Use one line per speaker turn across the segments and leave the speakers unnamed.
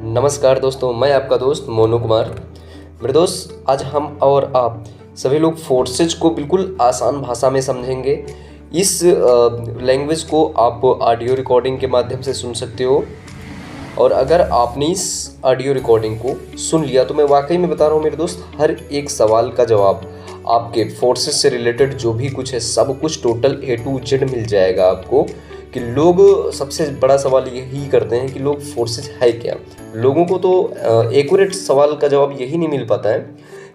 नमस्कार दोस्तों, मैं आपका दोस्त मोनू कुमार। मेरे दोस्त, आज हम और आप सभी लोग फोर्सेज को बिल्कुल आसान भाषा में समझेंगे। इस लैंग्वेज को आप ऑडियो रिकॉर्डिंग के माध्यम से सुन सकते हो। और अगर आपने इस ऑडियो रिकॉर्डिंग को सुन लिया तो मैं वाकई में बता रहा हूँ मेरे दोस्त, हर एक सवाल का जवाब आपके फोर्सेज से रिलेटेड जो भी कुछ है सब कुछ टोटल A to Z मिल जाएगा आपको। कि लोग सबसे बड़ा सवाल यही करते हैं कि लोग फोर्सेज है क्या। लोगों को तो एक्यूरेट सवाल का जवाब यही नहीं मिल पाता है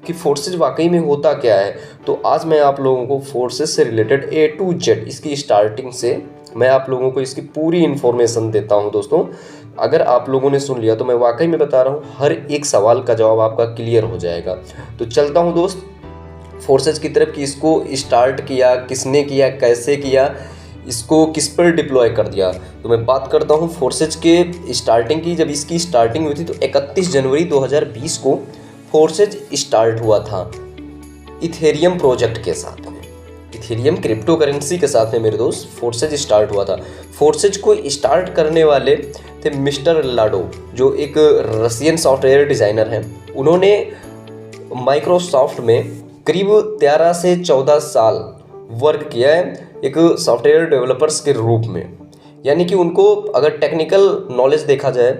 कि फोर्सेज वाकई में होता क्या है। तो आज मैं आप लोगों को फोर्सेज से रिलेटेड A to Z इसकी स्टार्टिंग से मैं आप लोगों को इसकी पूरी इन्फॉर्मेशन देता हूं। दोस्तों, अगर आप लोगों ने सुन लिया तो मैं वाकई में बता रहा हूं हर एक सवाल का जवाब आपका क्लियर हो जाएगा। तो चलता हूं दोस्त फोर्सेज की तरफ कि इसको स्टार्ट किया किसने किया, कैसे किया, इसको किस पर डिप्लॉय कर दिया। तो मैं बात करता हूं फोर्सेज के स्टार्टिंग की। जब इसकी स्टार्टिंग हुई थी तो 31 जनवरी 2020 को फोर्सेज स्टार्ट हुआ था इथेरियम प्रोजेक्ट के साथ में, इथेरियम क्रिप्टो करेंसी के साथ में मेरे दोस्त फोर्सेज स्टार्ट हुआ था। फोर्सेज को स्टार्ट करने वाले थे मिस्टर लाडो, जो एक रशियन सॉफ्टवेयर डिज़ाइनर हैं। उन्होंने माइक्रोसॉफ्ट में करीब 13 से 14 साल वर्क किया है एक सॉफ्टवेयर डेवलपर्स के रूप में। यानी कि उनको अगर टेक्निकल नॉलेज देखा जाए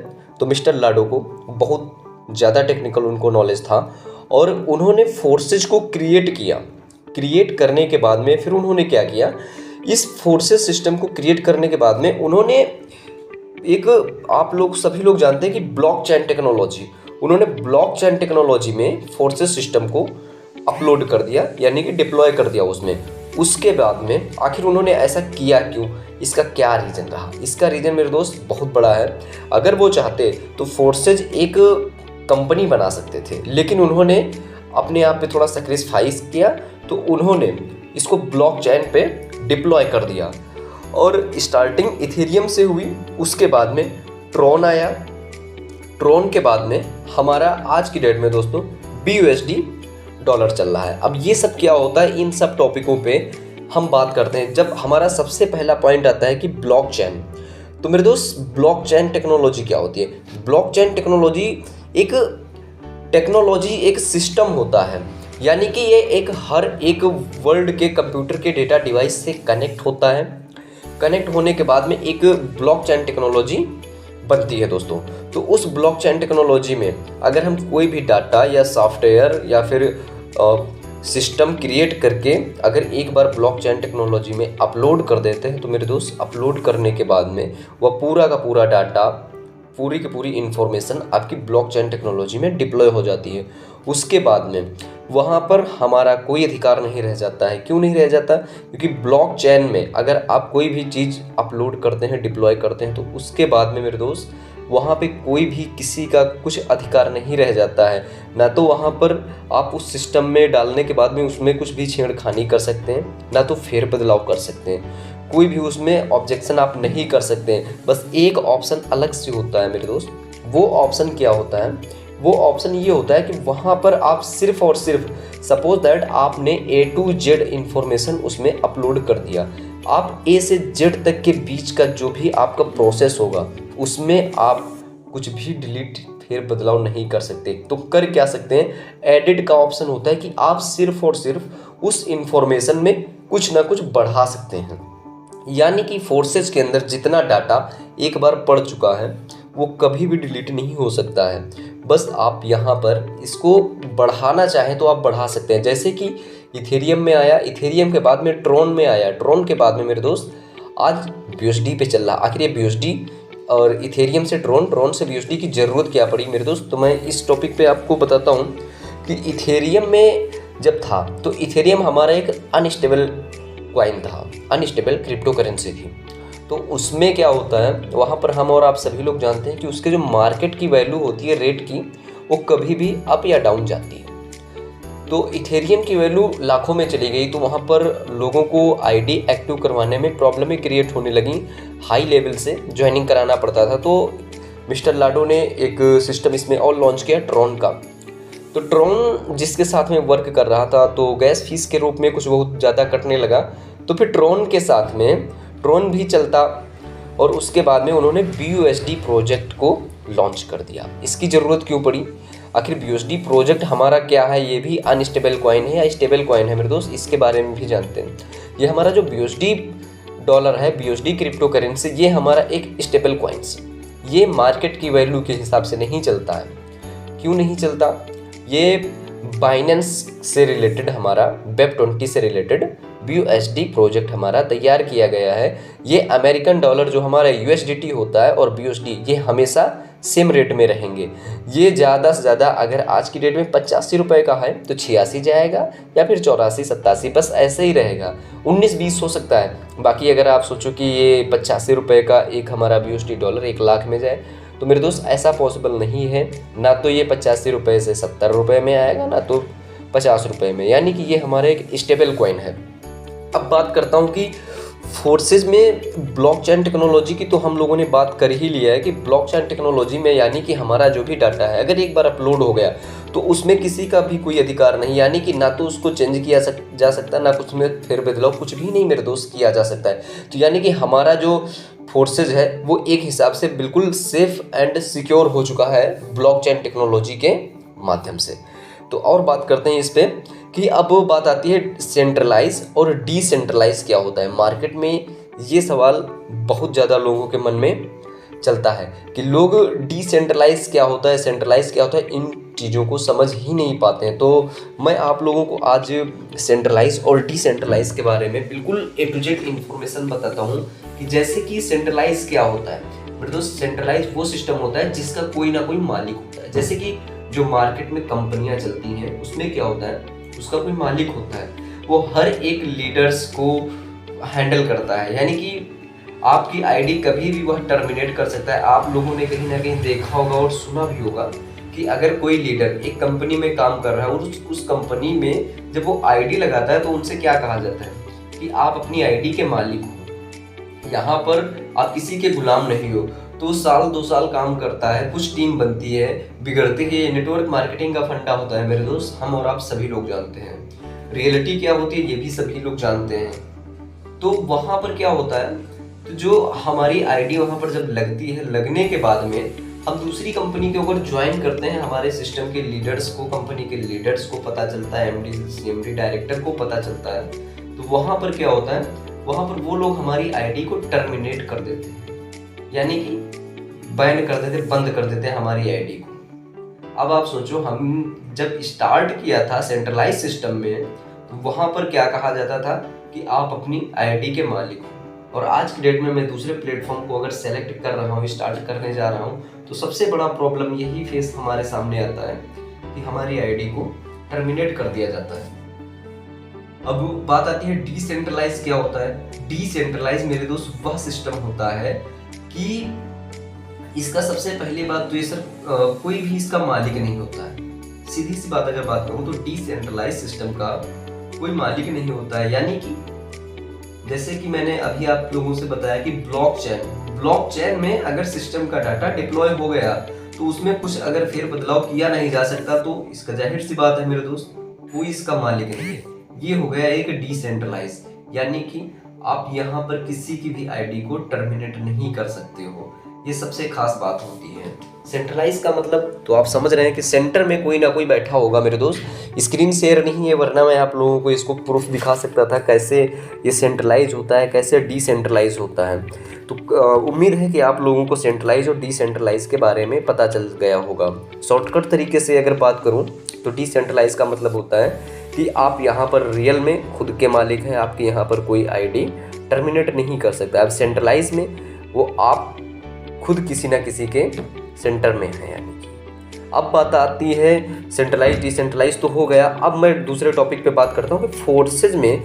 तो मिस्टर लाडो को बहुत ज़्यादा टेक्निकल उनको नॉलेज था। और उन्होंने फोर्सेज को क्रिएट किया। क्रिएट करने के बाद में फिर उन्होंने क्या किया, इस फोर्सेज सिस्टम को क्रिएट करने के बाद में उन्होंने एक, आप लोग सभी लोग जानते हैं कि ब्लॉकचेन टेक्नोलॉजी, उन्होंने ब्लॉकचेन टेक्नोलॉजी में फोर्सेज सिस्टम को अपलोड कर दिया, यानी कि डिप्लॉय कर दिया उसमें। उसके बाद में आखिर उन्होंने ऐसा किया क्यों, इसका क्या रीज़न रहा। इसका रीज़न मेरे दोस्त बहुत बड़ा है। अगर वो चाहते तो फोर्सेज एक कंपनी बना सकते थे, लेकिन उन्होंने अपने आप पे थोड़ा सैक्रिफाइस किया, तो उन्होंने इसको ब्लॉकचेन पे डिप्लॉय कर दिया। और स्टार्टिंग इथेरियम से हुई, उसके बाद में ट्रॉन आया। ट्रॉन के बाद में हमारा आज की डेट में दोस्तों BUSD डॉलर चल रहा है। अब ये सब क्या होता है, इन सब टॉपिकों पे हम बात करते हैं। जब हमारा सबसे पहला पॉइंट आता है कि ब्लॉकचेन, तो मेरे दोस्त ब्लॉकचेन टेक्नोलॉजी क्या होती है। ब्लॉकचेन टेक्नोलॉजी एक सिस्टम होता है, यानी कि ये एक हर एक वर्ल्ड के कंप्यूटर के डेटा डिवाइस से कनेक्ट होता है। कनेक्ट होने के बाद में एक ब्लॉकचेन टेक्नोलॉजी बनती है दोस्तों। तो उस ब्लॉकचेन टेक्नोलॉजी में अगर हम कोई भी डाटा या सॉफ्टवेयर या फिर सिस्टम क्रिएट करके अगर एक बार ब्लॉकचेन टेक्नोलॉजी में अपलोड कर देते हैं तो मेरे दोस्त अपलोड करने के बाद में वह पूरा का पूरा डाटा, पूरी की पूरी इंफॉर्मेशन आपकी ब्लॉकचेन टेक्नोलॉजी में डिप्लॉय हो जाती है। उसके बाद में वहाँ पर हमारा कोई अधिकार नहीं रह जाता है। क्यों नहीं रह जाता? क्योंकि ब्लॉकचेन में अगर आप कोई भी चीज़ अपलोड करते हैं, डिप्लॉय करते हैं, तो उसके बाद में मेरे दोस्त वहाँ पे कोई भी किसी का कुछ अधिकार नहीं रह जाता है। ना तो वहाँ पर आप उस सिस्टम में डालने के बाद में उसमें कुछ भी छेड़खानी कर सकते हैं, ना तो फेर बदलाव कर सकते हैं, कोई भी उसमें ऑब्जेक्शन आप नहीं कर सकते हैं। बस एक ऑप्शन अलग से होता है मेरे दोस्त। वो ऑप्शन क्या होता है? वो ऑप्शन ये होता है कि वहाँ पर आप सिर्फ और सिर्फ सपोज दैट आपने A to Z इंफॉर्मेशन उसमें अपलोड कर दिया। आप A से Z तक के बीच का जो भी आपका प्रोसेस होगा उसमें आप कुछ भी डिलीट फिर बदलाव नहीं कर सकते। तो कर क्या सकते हैं, एडिट का ऑप्शन होता है कि आप सिर्फ और सिर्फ उस इंफॉर्मेशन में कुछ ना कुछ बढ़ा सकते हैं। यानी कि फोर्सेज के अंदर जितना डाटा एक बार पड़ चुका है वो कभी भी डिलीट नहीं हो सकता है। बस आप यहाँ पर इसको बढ़ाना चाहें तो आप बढ़ा सकते हैं। जैसे कि इथेरियम में आया, इथेरियम के बाद में ट्रॉन में आया, ट्रॉन के बाद में मेरे दोस्त आज BUSD पे चल रहा। आखिर ये BUSD और इथेरियम से ट्रॉन, ट्रॉन से BUSD की ज़रूरत क्या पड़ी मेरे दोस्त? तो मैं इस टॉपिक पे आपको बताता हूँ कि इथेरियम में जब था तो इथेरियम हमारा एक अनस्टेबल कॉइन था, अनस्टेबल क्रिप्टो करेंसी थी। तो उसमें क्या होता है, वहाँ पर हम और आप सभी लोग जानते हैं कि उसके जो मार्केट की वैल्यू होती है रेट की, वो कभी भी अप या डाउन जाती है। तो इथेरियम की वैल्यू लाखों में चली गई, तो वहाँ पर लोगों को ID एक्टिव करवाने में प्रॉब्लमें क्रिएट होने लगी। हाई लेवल से ज्वाइनिंग कराना पड़ता था। तो मिस्टर लाडो ने एक सिस्टम इसमें और लॉन्च किया, ट्रॉन का। तो ट्रॉन जिसके साथ में वर्क कर रहा था तो गैस फीस के रूप में कुछ बहुत ज़्यादा कटने लगा। तो फिर ट्रॉन के साथ में ट्रॉन भी चलता और उसके बाद में उन्होंने BUSD प्रोजेक्ट को लॉन्च कर दिया। इसकी ज़रूरत क्यों पड़ी? आखिर BUSD प्रोजेक्ट हमारा क्या है? ये भी अनस्टेबल कॉइन है या स्टेबल कॉइन है मेरे दोस्त, इसके बारे में भी जानते हैं। ये हमारा जो BUSD डॉलर है, BUSD क्रिप्टो करेंसी, ये हमारा एक स्टेबल कॉइन्स, ये मार्केट की वैल्यू के हिसाब से नहीं चलता है। क्यों नहीं चलता? ये बाइनेंस से रिलेटेड, हमारा Web20 से रिलेटेड BUSD प्रोजेक्ट हमारा तैयार किया गया है। ये अमेरिकन डॉलर जो हमारा USDT होता है और BUSD, ये हमेशा सेम रेट में रहेंगे। ये ज़्यादा से ज़्यादा अगर आज की डेट में 85 रुपये का है तो 86 जाएगा या फिर 84, 87, बस ऐसे ही रहेगा। 19, 20 हो सकता है। बाकी अगर आप सोचो कि ये 85 रुपये का एक हमारा BUSD डॉलर 1 लाख में जाए, तो मेरे दोस्त ऐसा पॉसिबल नहीं है। ना तो ये 85 रुपये से 70 रुपये में आएगा, ना तो 50 रुपये में, यानी कि ये हमारा एक स्टेबल कॉइन है। अब बात करता हूँ कि फोर्सेज में ब्लॉकचेन टेक्नोलॉजी की तो हम लोगों ने बात कर ही लिया है कि ब्लॉकचेन टेक्नोलॉजी में यानी कि हमारा जो भी डाटा है अगर एक बार अपलोड हो गया तो उसमें किसी का भी कोई अधिकार नहीं, यानी कि ना तो उसको चेंज किया जा सकता है, ना कुछ में फेरबदलाव, कुछ भी नहीं मेरे दोस्त किया जा सकता है। तो यानी कि हमारा जो फोर्सेज है वो एक हिसाब से बिल्कुल सेफ एंड सिक्योर हो चुका है ब्लॉकचेन टेक्नोलॉजी के माध्यम से। तो और बात करते हैं इस पे कि अब बात आती है सेंट्रलाइज और डिसेंट्रलाइज क्या होता है। मार्केट में ये सवाल बहुत ज़्यादा लोगों के मन में चलता है कि लोग डिसेंट्रलाइज क्या होता है, सेंट्रलाइज क्या होता है, इन चीज़ों को समझ ही नहीं पाते हैं। तो मैं आप लोगों को आज सेंट्रलाइज और डिसेंट्रलाइज के बारे में बिल्कुल A to Z इन्फॉर्मेशन बताता हूँ कि जैसे कि सेंट्रलाइज क्या होता है। मेरे दोस्त, सेंट्रलाइज वो सिस्टम होता है जिसका कोई ना कोई मालिक होता है। जैसे कि जो मार्केट में कंपनियां चलती हैं उसमें क्या होता है, उसका कोई मालिक होता है, वो हर एक लीडर्स को हैंडल करता है। यानी कि आपकी आईडी कभी भी वह टर्मिनेट कर सकता है। आप लोगों ने कहीं ना कहीं देखा होगा और सुना भी होगा कि अगर कोई लीडर एक कंपनी में काम कर रहा है और उस कंपनी में जब वो आईडी लगाता है तो उनसे क्या कहा जाता है कि आप अपनी आईडी के मालिक हो, यहाँ पर आप किसी के गुलाम नहीं हो। तो साल 2 साल काम करता है, कुछ टीम बनती है, बिगड़ती है। ये नेटवर्क मार्केटिंग का फंडा होता है मेरे दोस्त, हम और आप सभी लोग जानते हैं। रियलिटी क्या होती है ये भी सभी लोग जानते हैं। तो वहाँ पर क्या होता है, तो जो हमारी आईडी वहाँ पर जब लगती है, लगने के बाद में हम दूसरी कंपनी के ऊपर ज्वाइन करते हैं, हमारे सिस्टम के लीडर्स को, कंपनी के लीडर्स को पता चलता है, MD CMD डायरेक्टर को पता चलता है। तो वहाँ पर क्या होता है, वहाँ पर वो लोग हमारी आईडी को टर्मिनेट कर देते हैं, यानी कि बैन कर देते, बंद कर देते हैं हमारी आईडी को। अब आप सोचो, हम जब स्टार्ट किया था सेंट्रलाइज सिस्टम में तो वहाँ पर क्या कहा जाता था कि आप अपनी आईडी के मालिक हो। और आज की डेट में मैं दूसरे प्लेटफॉर्म को अगर सेलेक्ट कर रहा हूँ, स्टार्ट करने जा रहा हूँ, तो सबसे बड़ा प्रॉब्लम यही फेस हमारे सामने आता है कि हमारी आईडी को टर्मिनेट कर दिया जाता है। अब बात आती है डिसेंट्रलाइज क्या होता है। डिसेंट्रलाइज मेरे दोस्त वह सिस्टम होता है कि इसका सबसे पहली बात तो ये सर कोई भी इसका मालिक नहीं होता है। सीधी सी बात अगर बात करूँ तो डिसेंट्रलाइज सिस्टम का कोई मालिक नहीं होता है। यानी कि जैसे कि मैंने अभी आप लोगों से बताया कि ब्लॉकचेन में अगर सिस्टम का डाटा डिप्लॉय हो गया तो उसमें कुछ अगर फेर बदलाव किया नहीं जा सकता, तो इसका जाहिर सी बात है मेरे दोस्त, कोई इसका मालिक नहीं है। ये हो गया एक डिसेंट्रलाइज, यानी कि आप यहाँ पर किसी की भी आईडी को टर्मिनेट नहीं कर सकते हो। ये सबसे खास बात होती है। सेंट्रलाइज का मतलब तो आप समझ रहे हैं कि सेंटर में कोई ना कोई बैठा होगा मेरे दोस्त। स्क्रीन शेयर नहीं है, वरना मैं आप लोगों को इसको प्रूफ दिखा सकता था कैसे ये सेंट्रलाइज होता है, कैसे डिसेंट्रलाइज होता है। तो उम्मीद है कि आप लोगों को सेंट्रलाइज और डिसेंट्रलाइज के बारे में पता चल गया होगा। शॉर्टकट तरीके से अगर बात करूँ तो डिसेंट्रलाइज का मतलब होता है कि आप यहाँ पर रियल में खुद के मालिक हैं, आपके यहाँ पर कोई आईडी टर्मिनेट नहीं कर सकता। अब सेंट्रलाइज में वो आप खुद किसी ना किसी के सेंटर में है। यानी कि अब बात आती है सेंट्रलाइज डिसेंट्रलाइज तो हो गया। अब मैं दूसरे टॉपिक पे बात करता हूँ कि फोर्सेज में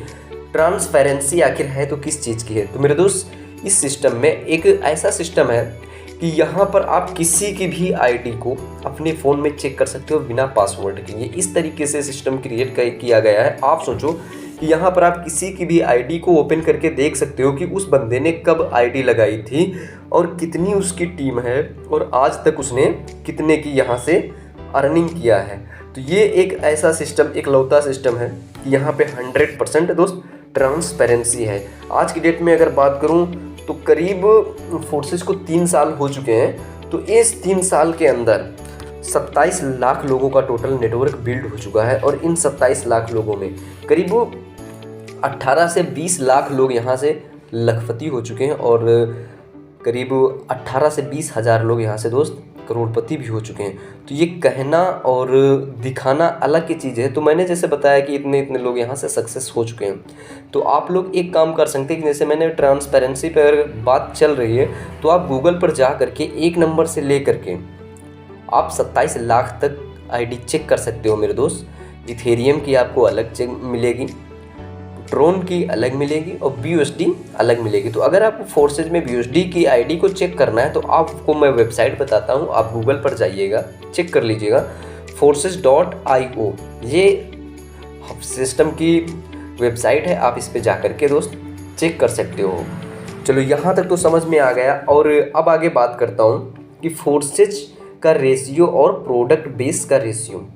ट्रांसपेरेंसी आखिर है तो किस चीज़ की है। तो मेरे दोस्त, इस सिस्टम में एक ऐसा सिस्टम है कि यहाँ पर आप किसी की भी आईडी को अपने फ़ोन में चेक कर सकते हो बिना पासवर्ड के। ये इस तरीके से सिस्टम क्रिएट किया गया है। आप सोचो कि यहाँ पर आप किसी की भी आईडी को ओपन करके देख सकते हो कि उस बंदे ने कब आईडी लगाई थी और कितनी उसकी टीम है और आज तक उसने कितने की यहाँ से अर्निंग किया है। तो ये एक ऐसा सिस्टम, एक लौता सिस्टम है कि यहाँ पे 100% दोस्त ट्रांसपेरेंसी है। आज की डेट में अगर बात करूँ तो करीब फोर्सेस को 3 साल हो चुके हैं तो इस 3 साल के अंदर 27 लाख लोगों का टोटल नेटवर्क बिल्ड हो चुका है और इन 27 लाख लोगों में करीब 18 से 20 लाख लोग यहाँ से लखपति हो चुके हैं और करीब 18 से 20 हज़ार लोग यहाँ से दोस्त करोड़पति भी हो चुके हैं। तो ये कहना और दिखाना अलग की चीज़ है। तो मैंने जैसे बताया कि इतने इतने लोग यहाँ से सक्सेस हो चुके हैं। तो आप लोग एक काम कर सकते हैं कि जैसे मैंने ट्रांसपेरेंसी पर बात चल रही है तो आप गूगल पर जा करके 1 नंबर से ले करके आप 27 लाख तक आईडी चेक कर सकते हो मेरे दोस्त। इथेरियम की आपको अलग चेक मिलेगी, ट्रोन की अलग मिलेगी और BUSD अलग मिलेगी। तो अगर आपको फोर्सेज में BUSD की आईडी को चेक करना है तो आपको मैं वेबसाइट बताता हूँ, आप गूगल पर जाइएगा, चेक कर लीजिएगा forces.io, ये सिस्टम की वेबसाइट है, आप इस पे जा कर के दोस्त चेक कर सकते हो। चलो यहाँ तक तो समझ में आ गया और अब आगे बात करता हूँ कि फोर्सेज का रेशियो और प्रोडक्ट बेस का रेशियो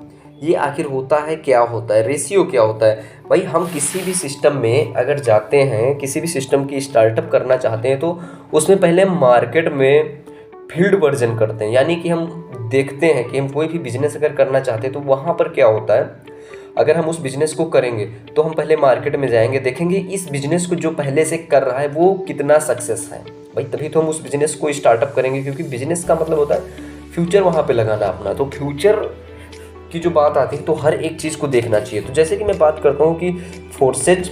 ये आखिर होता है, क्या होता है, रेशियो क्या होता है। भाई हम किसी भी सिस्टम में अगर जाते हैं, किसी भी सिस्टम की स्टार्टअप करना चाहते हैं तो उसमें पहले मार्केट में फील्ड वर्जन करते हैं, यानी कि हम देखते हैं कि हम कोई भी बिजनेस अगर करना चाहते हैं तो वहाँ पर क्या होता है। अगर हम उस बिज़नेस को करेंगे तो हम पहले मार्केट में जाएंगे, देखेंगे इस बिज़नेस को जो पहले से कर रहा है वो कितना सक्सेस है, भाई तभी तो हम उस बिज़नेस को स्टार्टअप करेंगे, क्योंकि बिज़नेस का मतलब होता है फ्यूचर वहाँ पे लगाना अपना। तो फ्यूचर की जो बात आती है तो हर एक चीज़ को देखना चाहिए। तो जैसे कि मैं बात करता हूँ कि फोर्सेज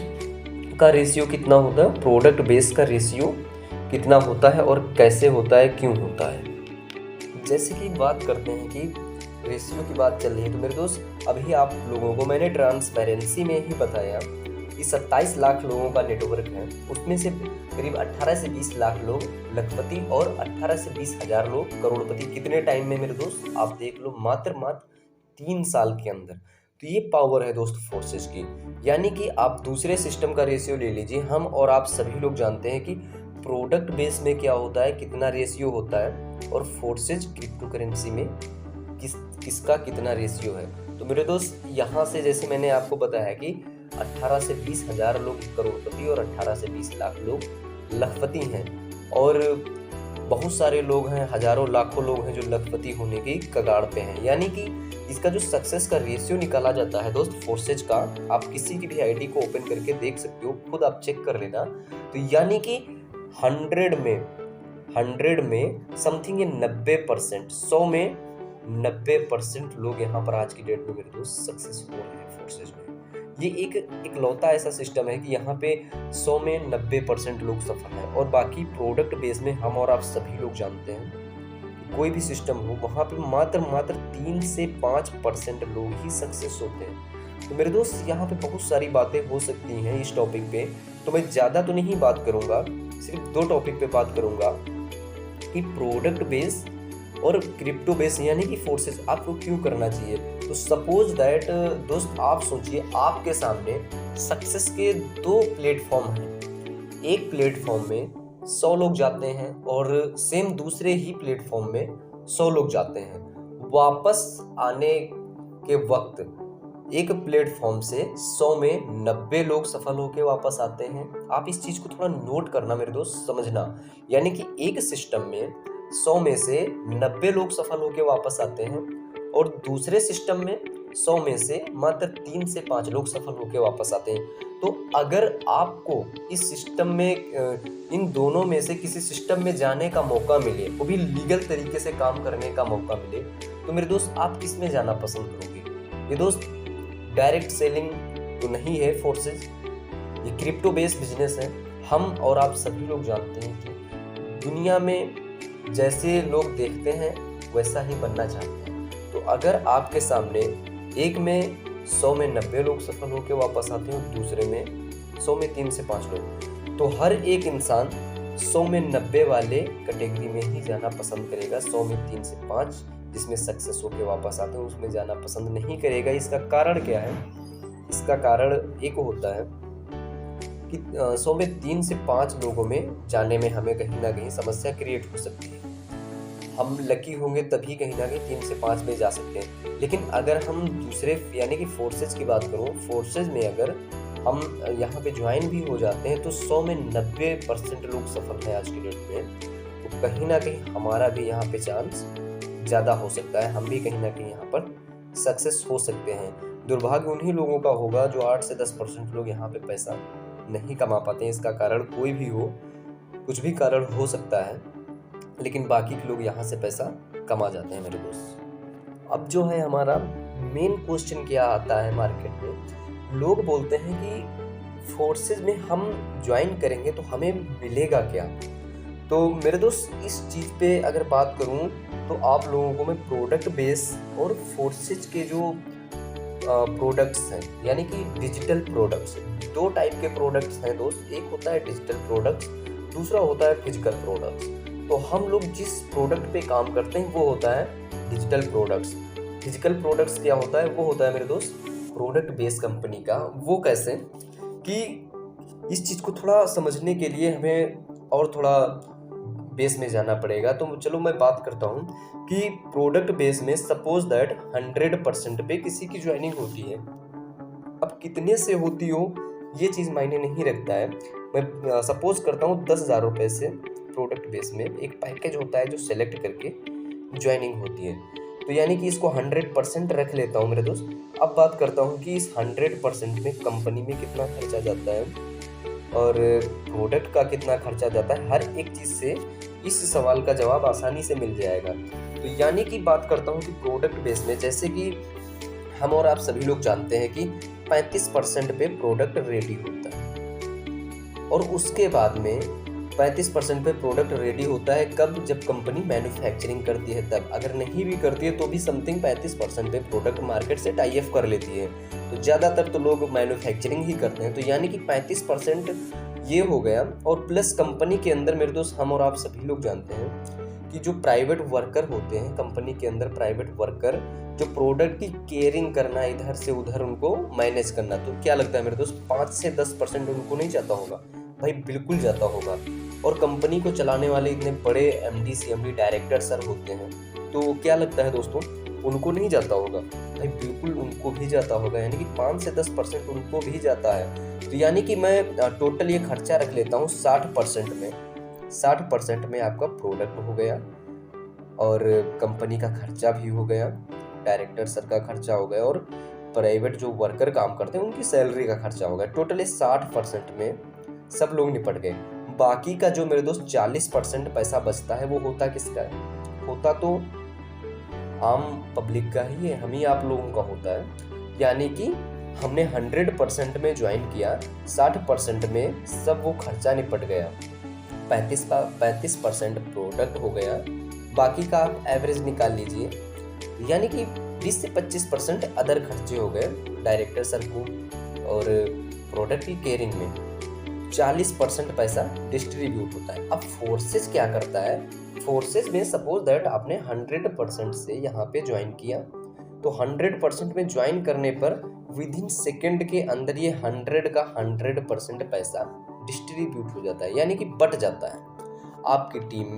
का रेशियो कितना होता है, प्रोडक्ट बेस का रेशियो कितना होता है और कैसे होता है, क्यों होता है। जैसे कि बात करते हैं कि रेशियो की बात चल रही है तो मेरे दोस्त अभी आप लोगों को मैंने ट्रांसपेरेंसी में ही बताया कि 27 लाख लोगों का नेटवर्क है, उसमें से करीब 18 से 20 लाख लोग लखपति और 18 से 20 हज़ार लोग करोड़पति। कितने टाइम में मेरे दोस्त आप देख लो, मात्र 3 साल के अंदर। तो ये पावर है दोस्त फोर्सेज की। यानी कि आप दूसरे सिस्टम का रेशियो ले लीजिए, हम और आप सभी लोग जानते हैं कि प्रोडक्ट बेस में क्या होता है, कितना रेशियो होता है, और फोर्सेज क्रिप्टो करेंसी में किसका कितना रेशियो है। तो मेरे दोस्त यहाँ से जैसे मैंने आपको बताया कि 18 से 20 हज़ार लोग करोड़पति और 18 से 20 लाख लोग लखपति हैं, और बहुत सारे लोग हैं, हजारों लाखों लोग हैं जो लखपति होने की कगार पे हैं। यानी कि इसका जो सक्सेस का रेशियो निकाला जाता है दोस्त फोर्सेज का, आप किसी की भी आईडी को ओपन करके देख सकते हो, खुद आप चेक कर लेना। तो यानी कि 100 में समथिंग ये 90%, 100 में 90% लोग यहाँ पर आज की डेट में मेरे दोस्त सक्सेस हो रहे हैं फोर्सेज में। ये एक इकलौता ऐसा सिस्टम है कि यहाँ पे 100 में 90% लोग सफल हैं, और बाकी प्रोडक्ट बेस में हम और आप सभी लोग जानते हैं कि कोई भी सिस्टम हो वहाँ पे मात्र 3 से 5% लोग ही सक्सेस होते हैं। तो मेरे दोस्त यहाँ पे बहुत सारी बातें हो सकती हैं इस टॉपिक पे, तो मैं ज़्यादा तो नहीं बात करूँगा, सिर्फ 2 टॉपिक पे बात करूँगा कि प्रोडक्ट बेस और क्रिप्टो बेस यानी कि फोर्सेज आपको क्यों करना चाहिए। तो सपोज दैट दोस्त आप सोचिए आपके सामने सक्सेस के 2 प्लेटफॉर्म हैं। एक प्लेटफॉर्म में 100 लोग जाते हैं और सेम दूसरे ही प्लेटफॉर्म में 100 लोग जाते हैं। वापस आने के वक्त एक प्लेटफॉर्म से 100 में 90 लोग सफल होकर वापस आते हैं। आप इस चीज़ को थोड़ा नोट करना मेरे दोस्त, समझना। यानी कि एक सिस्टम में 100 में से 90 लोग सफल होकर वापस आते हैं, और दूसरे सिस्टम में 100 में से मात्र 3 से 5 लोग सफल होकर वापस आते हैं। तो अगर आपको इस सिस्टम में इन दोनों में से किसी सिस्टम में जाने का मौका मिले, वो भी लीगल तरीके से काम करने का मौका मिले, तो मेरे दोस्त आप किस में जाना पसंद करोगे। ये दोस्त डायरेक्ट सेलिंग तो नहीं है फोर्सेज, ये क्रिप्टो बेस्ड बिजनेस है। हम और आप सभी लोग जानते हैं कि दुनिया में जैसे लोग देखते हैं वैसा ही बनना चाहते हैं। तो अगर आपके सामने एक में 100 में 90 लोग सफल होकर वापस आते हैं, दूसरे में 100 में 3 से 5 लोग, तो हर एक इंसान 100 में 90 वाले कैटेगरी में ही जाना पसंद करेगा। 100 में 3 से 5 जिसमें सक्सेस होकर वापस आते हैं उसमें जाना पसंद नहीं करेगा। इसका कारण क्या है? इसका कारण एक होता है कि 100 में 3 से 5 लोगों में जाने में हमें कहीं ना कहीं समस्या क्रिएट हो सकती है। हम लकी होंगे तभी कहीं ना कहीं 3 से 5 में जा सकते हैं। लेकिन अगर हम दूसरे यानी कि फोर्सेज की बात करूँ, फोर्सेज में अगर हम यहाँ पे ज्वाइन भी हो जाते हैं तो 100 में 90% लोग सफल हैं आज की डेट में। तो कहीं ना कहीं हमारा भी यहाँ पे चांस ज़्यादा हो सकता है, हम भी कहीं ना कहीं यहाँ पर सक्सेस हो सकते हैं। दुर्भाग्य उन्हीं लोगों का होगा जो 8 से 10% लोग यहाँ पे पैसा नहीं कमा पाते हैं। इसका कारण कोई भी हो, कुछ भी कारण हो सकता है, लेकिन बाकी के लोग यहाँ से पैसा कमा जाते हैं मेरे दोस्त। अब जो है हमारा मेन क्वेश्चन क्या आता है मार्केट में, लोग बोलते हैं कि फोर्सेज में हम ज्वाइन करेंगे तो हमें मिलेगा क्या। तो मेरे दोस्त इस चीज़ पे अगर बात करूं तो आप लोगों को मैं प्रोडक्ट बेस और फोर्सेज के जो प्रोडक्ट्स हैं, यानी कि डिजिटल प्रोडक्ट्स, दो टाइप के प्रोडक्ट्स हैं दोस्त। एक होता है डिजिटल प्रोडक्ट्स, दूसरा होता है फिजिकल प्रोडक्ट्स। तो हम लोग जिस प्रोडक्ट पे काम करते हैं वो होता है डिजिटल प्रोडक्ट्स। फिजिकल प्रोडक्ट्स क्या होता है, वो होता है मेरे दोस्त प्रोडक्ट बेस कंपनी का। वो कैसे कि इस चीज़ को थोड़ा समझने के लिए हमें और थोड़ा बेस में जाना पड़ेगा। तो चलो मैं बात करता हूँ कि प्रोडक्ट बेस में सपोज दैट 100% पे किसी की ज्वाइनिंग होती है। अब कितने से होती हो ये चीज़ मायने नहीं रखता है। मैं सपोज करता हूँ 10,000 रुपये से प्रोडक्ट बेस में एक पैकेज होता है जो सेलेक्ट करके ज्वाइनिंग होती है। तो यानी कि इसको 100% रख लेता हूँ मेरे दोस्त। अब बात करता हूँ कि इस 100% में कंपनी में कितना खर्चा जाता है और प्रोडक्ट का कितना खर्चा जाता है। हर एक चीज़ से इस सवाल का जवाब आसानी से मिल जाएगा। तो यानी कि बात करता हूँ कि प्रोडक्ट बेस में, जैसे कि हम और आप सभी लोग जानते हैं कि 35% पे प्रोडक्ट रेडी होता है और उसके बाद में 35% पे प्रोडक्ट रेडी होता है कब, जब कंपनी मैन्युफैक्चरिंग करती है तब। अगर नहीं भी करती है तो भी समथिंग 35% पे प्रोडक्ट मार्केट से टाई अप कर लेती है। तो ज़्यादातर तो लोग मैन्युफैक्चरिंग ही करते हैं। तो यानी कि 35% ये हो गया। और प्लस कंपनी के अंदर मेरे दोस्त हम और आप सभी लोग जानते हैं कि जो प्राइवेट वर्कर होते हैं कंपनी के अंदर, प्राइवेट वर्कर जो प्रोडक्ट की केयरिंग करना, इधर से उधर उनको मैनेज करना, तो क्या लगता है मेरे दोस्त 5 से 10% उनको नहीं जाता होगा? भाई बिल्कुल जाता होगा। और कंपनी को चलाने वाले इतने बड़े MD CMD डायरेक्टर सर होते हैं, तो क्या लगता है दोस्तों उनको नहीं जाता होगा? भाई बिल्कुल उनको भी जाता होगा। यानी कि 5 से 10% उनको भी जाता है। तो यानी कि मैं टोटल ये खर्चा रख लेता हूँ 60% में। 60% में आपका प्रोडक्ट हो गया और कंपनी का खर्चा भी हो गया, डायरेक्टर सर का खर्चा हो गया और प्राइवेट जो वर्कर काम करते हैं उनकी सैलरी का खर्चा हो गया। टोटली 60% में सब लोग निपट गए। बाकी का जो मेरे दोस्त 40% पैसा बचता है वो होता किसका है? होता तो आम पब्लिक का ही है, हम ही आप लोगों का होता है। यानी कि हमने 100% में ज्वाइन किया, 60% में सब वो खर्चा निपट गया, 35% प्रोडक्ट हो गया, बाकी का आप एवरेज निकाल लीजिए। यानी कि 20 से 25% अदर खर्चे हो गए डायरेक्टर सर को और प्रोडक्ट की केयरिंग में। 40% पैसा डिस्ट्रीब्यूट होता है। अब फोर्सेज क्या करता है? फोर्सेज में सपोज दैट आपने 100% से यहाँ पे ज्वाइन किया, तो 100% में ज्वाइन करने पर विद इन सेकेंड के अंदर ये 100 का 100% पैसा डिस्ट्रीब्यूट हो जाता है, यानी कि बट जाता है आपकी टीम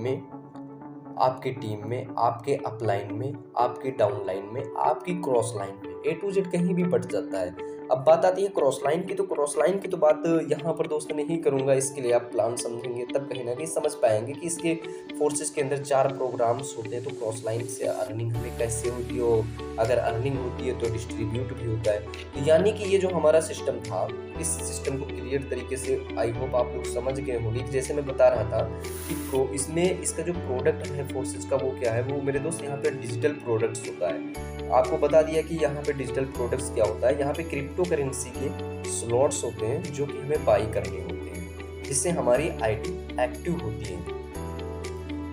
में, आपके अपलाइन में, आपकी डाउनलाइन में, आपकी क्रॉस लाइन में, A to Z कहीं भी बट जाता है। अब बात आती है क्रॉस लाइन की, तो क्रॉस लाइन की तो बात यहाँ पर दोस्त नहीं करूँगा। इसके लिए आप प्लान समझेंगे तब कहीं ना कहीं समझ पाएंगे कि इसके फोर्सेस के अंदर 4 प्रोग्राम्स होते हैं। तो क्रॉस लाइन से अर्निंग हमें कैसे होती हो, अगर अर्निंग होती है तो डिस्ट्रीब्यूट भी होता है। तो यानी कि ये जो हमारा सिस्टम था, इस सिस्टम को क्लियर तरीके से आई होप आप लोग समझ गए होंगे। जैसे मैं बता रहा था कि इसमें इसका जो प्रोडक्ट है फोर्सेस का वो क्या है, वो मेरे दोस्त यहाँ पे डिजिटल प्रोडक्ट्स होता है। आपको बता दिया कि यहाँ पे डिजिटल प्रोडक्ट्स क्या होता है। यहाँ पे क्रिप्टो करेंसी के स्लॉट्स होते हैं जो कि हमें बाई करने होते हैं, जिससे हमारी आईडी एक्टिव होती है।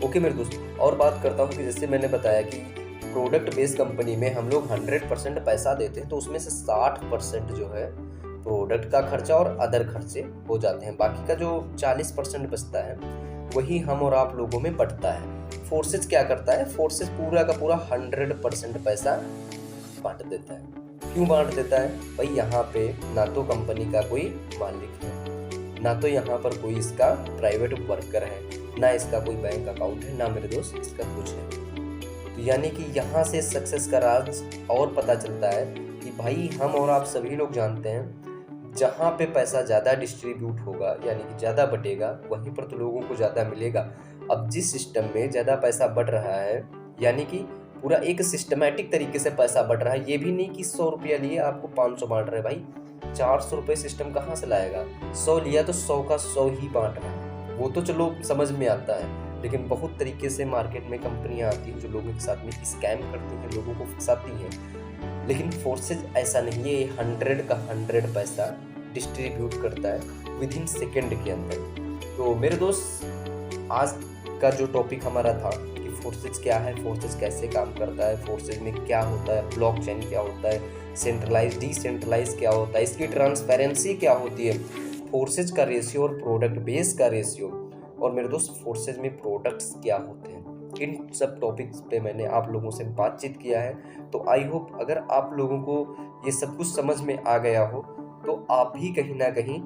ओके मेरे दोस्त, और बात करता हूँ कि जैसे मैंने बताया कि प्रोडक्ट बेस्ड कंपनी में हम लोग 100% पैसा देते हैं, तो उसमें से 60% जो है प्रोडक्ट का खर्चा और अदर खर्चे हो जाते हैं। बाकी का जो 40% बचता है वही हम और आप लोगों में बटता है। फोर्सेस क्या करता है? फोर्सेस पूरा का पूरा 100% पैसा बांट देता है। क्यों बांट देता है? भाई यहाँ पे ना तो कंपनी का कोई मालिक है, ना तो यहाँ पर कोई इसका प्राइवेट वर्कर है, ना इसका कोई बैंक अकाउंट है, ना मेरे दोस्त इसका कुछ है। तो यानी कि यहाँ से सक्सेस का राज और पता चलता है कि भाई हम और आप सभी लोग जानते हैं जहाँ पे पैसा ज़्यादा डिस्ट्रीब्यूट होगा, यानी कि ज़्यादा बटेगा, वहीं पर तो लोगों को ज़्यादा मिलेगा। अब जिस सिस्टम में ज़्यादा पैसा बढ़ रहा है, यानी कि पूरा एक सिस्टमैटिक तरीके से पैसा बढ़ रहा है, ये भी नहीं कि 100 रुपया लिए आपको 500 बांट रहे भाई। 400 रुपये सिस्टम कहाँ से लाएगा? 100 लिया तो 100 का 100 ही बांट रहा है। वो तो चलो समझ में आता है, लेकिन बहुत तरीके से मार्केट में कंपनियां आती हैं जो लोगों के साथ में स्कैम करती हैं, लोगों को फंसाती हैं। लेकिन फोर्सेज ऐसा नहीं है, 100 का 100 पैसा डिस्ट्रीब्यूट करता है विद इन सेकेंड के अंदर। तो मेरे दोस्त, आज का जो टॉपिक हमारा था कि फोर्सेज क्या है, फोर्सेज कैसे काम करता है, फोर्सेज में क्या होता है, ब्लॉकचेन क्या होता है, सेंट्रलाइज डिसेंट्रलाइज क्या होता है, इसकी ट्रांसपेरेंसी क्या होती है, फोर्सेज का रेशियो और प्रोडक्ट बेस का रेशियो, और मेरे दोस्त फोर्सेज में प्रोडक्ट्स क्या होते हैं, इन सब टॉपिक्स पे मैंने आप लोगों से बातचीत किया है। तो आई होप अगर आप लोगों को ये सब कुछ समझ में आ गया हो तो आप भी कहीं ना कहीं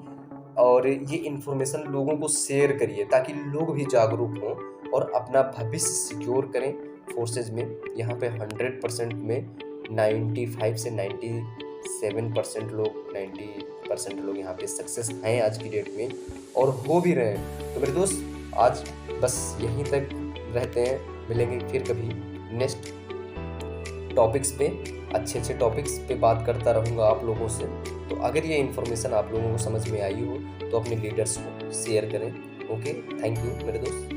और ये इन्फॉर्मेशन लोगों को शेयर करिए ताकि लोग भी जागरूक हों और अपना भविष्य सिक्योर करें फोर्सेज में। यहाँ पे 100% में 95 से 97% लोग 90% लोग यहाँ पे सक्सेस हैं आज की डेट में, और हो भी रहे हैं। तो मेरे दोस्त, आज बस यहीं तक रहते हैं, मिलेंगे फिर कभी नेक्स्ट टॉपिक्स पे, अच्छे टॉपिक्स पे बात करता रहूँगा आप लोगों से। तो अगर ये इन्फॉर्मेशन आप लोगों को समझ में आई हो तो अपने लीडर्स को शेयर करें। ओके, थैंक यू मेरे दोस्त।